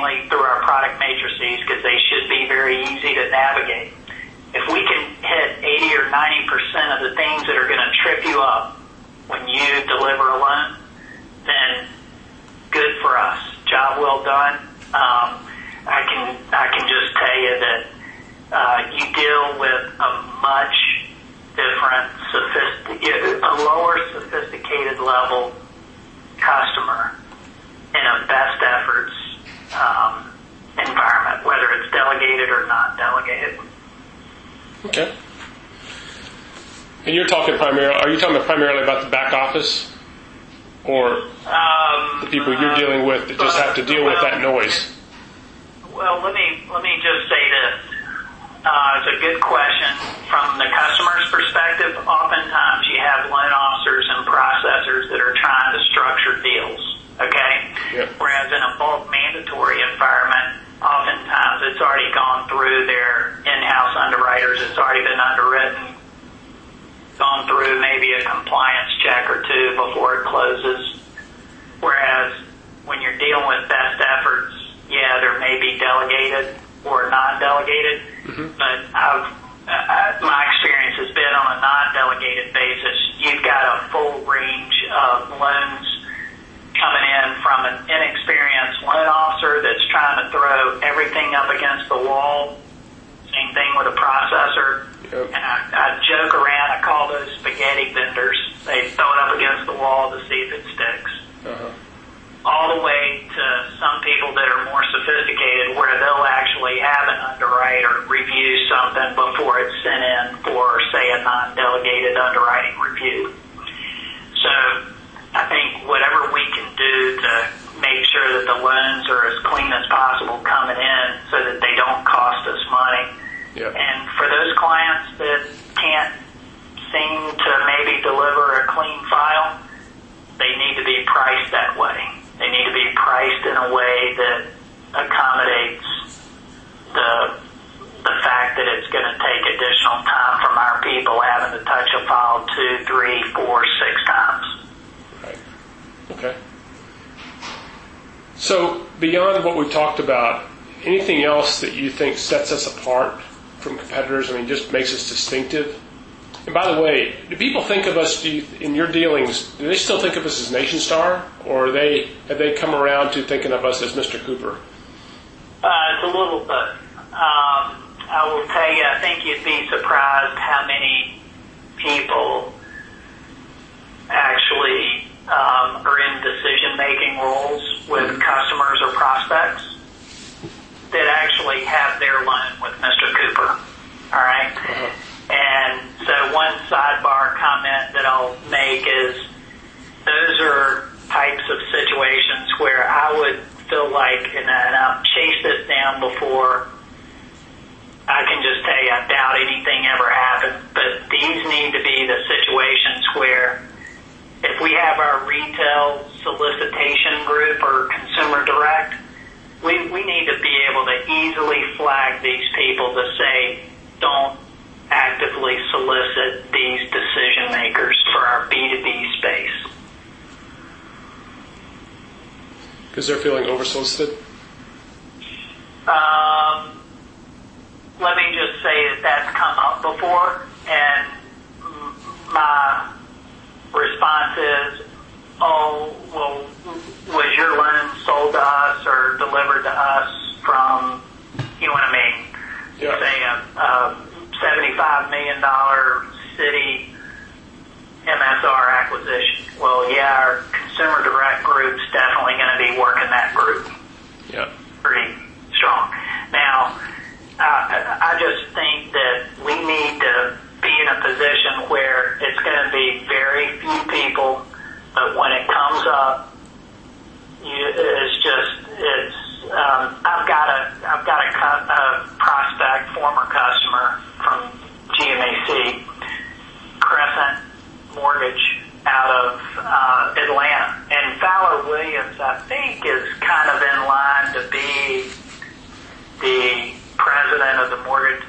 mainly through our product matrices because they should be very easy to navigate. If we can hit 80 or 90% of the things that are going to trip you up when you deliver a loan, then good for us. Job well done. I can just tell you that you deal with a much different, a lower sophisticated level customer in a best efforts environment, whether it's delegated or not delegated. Okay. And you're talking are you talking primarily about the back office, or the people you're dealing with that just have to deal with that noise? Well, let me just say this. It's a good question. From the customer's perspective, oftentimes you have loan officers and processors that are trying to structure deals, okay? Yep. Whereas in a bulk mandatory environment, oftentimes it's already gone through their in-house underwriters. It's already been underwritten, gone through maybe a compliance check or two before it closes. Whereas when you're dealing with best efforts, yeah, there may be delegated or non-delegated, but my experience has been on a non-delegated basis, you've got a full range of loans coming in from an inexperienced loan officer that's trying to throw everything up against the wall. Same thing with a processor. Yep. And I joke around, I call those spaghetti vendors. They throw it up against the wall to see if it sticks. All the way to some people that are more sophisticated where they'll actually have an underwriter review something before it's sent in for, say, a non-delegated underwriting review. So I think whatever we can do to make sure that the loans are as clean as possible coming in so that they don't cost us money. Yep. And for those clients that can't seem to maybe deliver a clean file, they need to be priced that way. They need to be priced in a way that accommodates the fact that it's going to take additional time from our people having to touch a file 2, 3, 4, 6 times. Right. Okay. So beyond what we talked about, anything else that you think sets us apart from competitors? I mean, just makes us distinctive? And by the way, do people think of us, in your dealings, do they still think of us as NationStar, or have they come around to thinking of us as Mr. Cooper? It's a little bit. I will tell you, I think you'd be surprised how many people actually are in decision-making roles with customers or prospects that actually have their loan with Mr. Cooper. All right? And so one sidebar comment that I'll make is those are types of situations where I would feel like, and I've chased this down before, I can just tell you I doubt anything ever happened, but these need to be the situations where if we have our retail solicitation group or consumer direct, we need to be able to easily flag these people to say, don't actively solicit these decision makers for our B2B space. Because they're feeling oversolicited? Let me just say that that's come up before, and my response is, oh, well, was your loan sold to us or delivered to us from, you know what I mean, yeah. Say a $75 million city MSR acquisition? Well, yeah, our consumer direct group's definitely going to be working that group. Yeah. Pretty strong. Now, I just think that we need to be in a position where it's going to be very few people, but when it comes up, I've got a prospect, former customer from GMAC, Crescent Mortgage out of Atlanta, and Fowler Williams, I think, is kind of in line to be the president of the mortgage